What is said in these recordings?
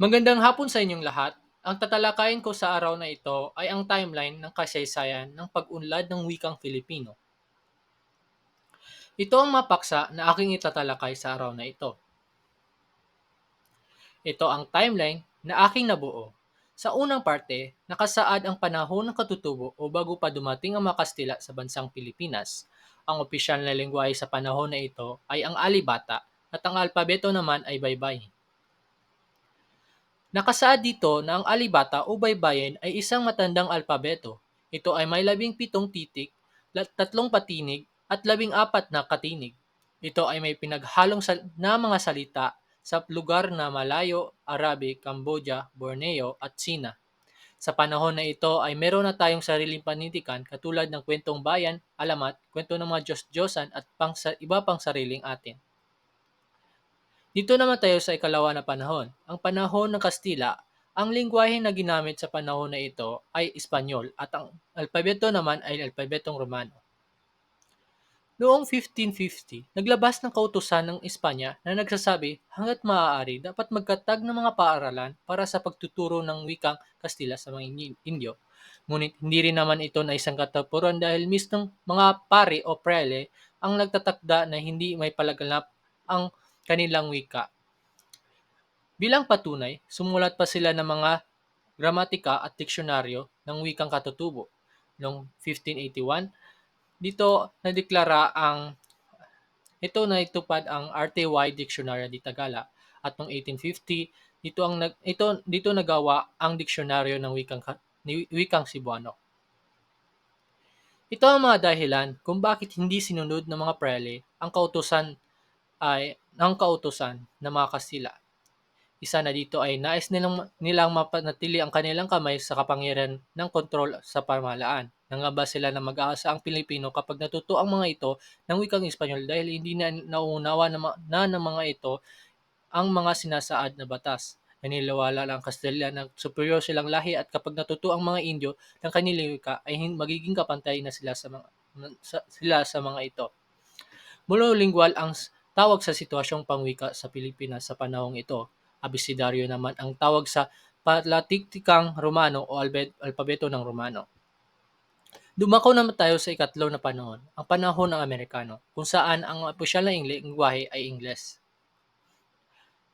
Magandang hapon sa inyong lahat. Ang tatalakayin ko sa araw na ito ay ang timeline ng kasaysayan ng pag-unlad ng wikang Filipino. Ito ang mapaksa na aking itatalakay sa araw na ito. Ito ang timeline na aking nabuo. Sa unang parte, nakasaad ang panahon ng katutubo o bago pa dumating ang mga Kastila sa bansang Pilipinas. Ang opisyal na lengguwahe sa panahon na ito ay ang Alibata at ang alpabeto naman ay Baybay. Nakasaad dito na ang alibata o baybayin ay isang matandang alpabeto. Ito ay may 17 titik, 3 patinig at 14 na katinig. Ito ay may pinaghalong na mga salita sa lugar na Malayo, Arabic, Cambodia, Borneo at Sina. Sa panahon na ito ay meron na tayong sariling panindikan katulad ng kwentong bayan, alamat, kwento ng mga Diyos-Diyosan at iba pang sariling atin. Dito naman tayo sa ikalawa na panahon. Ang panahon ng Kastila, ang lengguwahe na ginamit sa panahon na ito ay Espanyol at ang alpabeto naman ay alpabetong Romano. Noong 1550, naglabas ng kautusan ng Espanya na nagsasabi hanggat maaari dapat magkatag ng mga paaralan para sa pagtuturo ng wikang Kastila sa mga Indio. Ngunit hindi rin naman ito na isang katapuran dahil mismong mga pari o prele ang nagtatakda na hindi may palaganap ang kanilang wika. Bilang patunay, sumulat pa sila ng mga gramatika at diksyonaryo ng wikang katutubo. Noong 1581, dito nadeklara ito na itupad ang RTY Dictionary di Tagala at noong 1850 dito nagawa ang diksyonaryo ng wikang Cebuano. Ito ang mga dahilan kung bakit hindi sinunod ng mga prele ang kautusan ng mga Kastila. Isa na dito ay nais nilang mapanatili ang kanilang kamay sa kapangyarihan ng kontrol sa pamahalaan. Nangamba sila na mag-aasa ang Pilipino kapag natuto ang mga ito ng wikang Espanyol dahil hindi na nauunawa ng mga ito ang mga sinasaad na batas. Naniniwala lang ang Kastila na superior silang lahi at kapag natuto ang mga Indio ng kanilang wika ay magiging kapantay na sila sa mga ito. Monolingual ang tawag sa sitwasyong pangwika sa Pilipinas sa panahong ito. Abecedaryo naman ang tawag sa palatiktikang Romano o alpabeto ng Romano. Dumako naman tayo sa ikatlo na panahon, ang panahon ng Amerikano, kung saan ang opisyal na lengguwahe ay Ingles.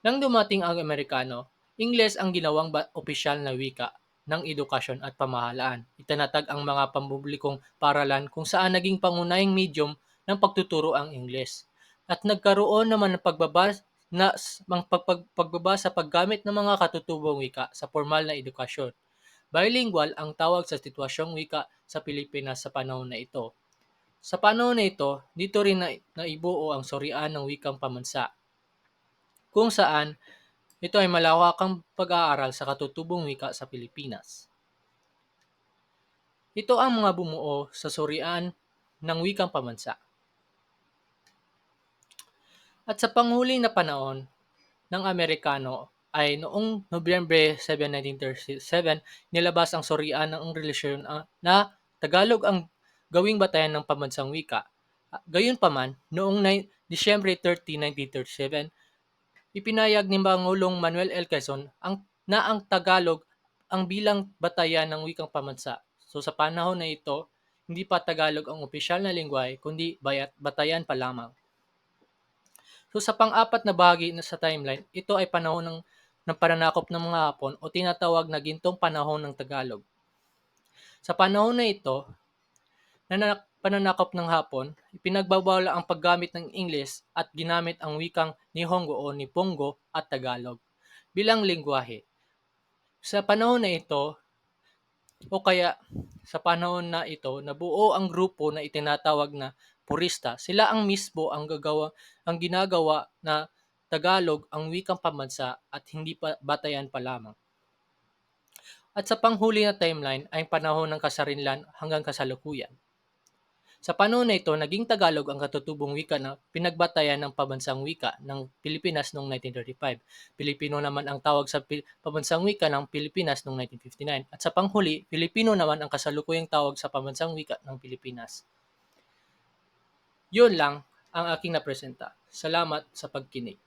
Nang dumating ang Amerikano, Ingles ang ginawang opisyal na wika ng edukasyon at pamahalaan. Itinatag ang mga pampublikong paaralan kung saan naging pangunahing medium ng pagtuturo ang Ingles. At nagkaroon naman ng pagbaba sa paggamit ng mga katutubong wika sa formal na edukasyon. Bilingual ang tawag sa sitwasyong wika sa Pilipinas sa panahon na ito. Sa panahon na ito, dito rin naibuo ang surian ng wikang pamansa, kung saan ito ay malawakang pag-aaral sa katutubong wika sa Pilipinas. Ito ang mga bumuo sa surian ng wikang pamansa. At sa panghuli na panahon ng Amerikano ay noong Nobyembre 7, 1937, nilabas ang surian ng relasyon na Tagalog ang gawing batayan ng pambansang wika. Gayunpaman, noong Disyembre 30, 1937, ipinayag ni Pangulong Manuel L. Quezon ang Tagalog ang bilang batayan ng wikang pamansa. So sa panahon na ito, hindi pa Tagalog ang opisyal na lengguwahe kundi batayan pa lamang. So sa pang-apat na bahagi sa timeline, ito ay panahon ng pananakop ng mga Hapon o tinatawag na gintong panahon ng Tagalog. Sa panahon na ito, pananakop ng Hapon, ipinagbabawal ang paggamit ng Ingles at ginamit ang wikang Nihongo o Nipongo at Tagalog bilang lengguwahe. Sa panahon na ito, nabuo ang grupo na itinatawag na purista. Sila ang mismo ang ginagawa na Tagalog ang wikang pambansa at hindi pa batayan pa lamang. At sa panghuli na timeline ay panahon ng kasarinlan hanggang kasalukuyan. Sa panahon na ito, naging Tagalog ang katutubong wika na pinagbatayan ng pambansang wika ng Pilipinas noong 1935. Pilipino naman ang tawag sa pambansang wika ng Pilipinas noong 1959. At sa panghuli, Filipino naman ang kasalukuyang tawag sa pambansang wika ng Pilipinas. Yun lang ang aking napresenta. Salamat sa pagkinig.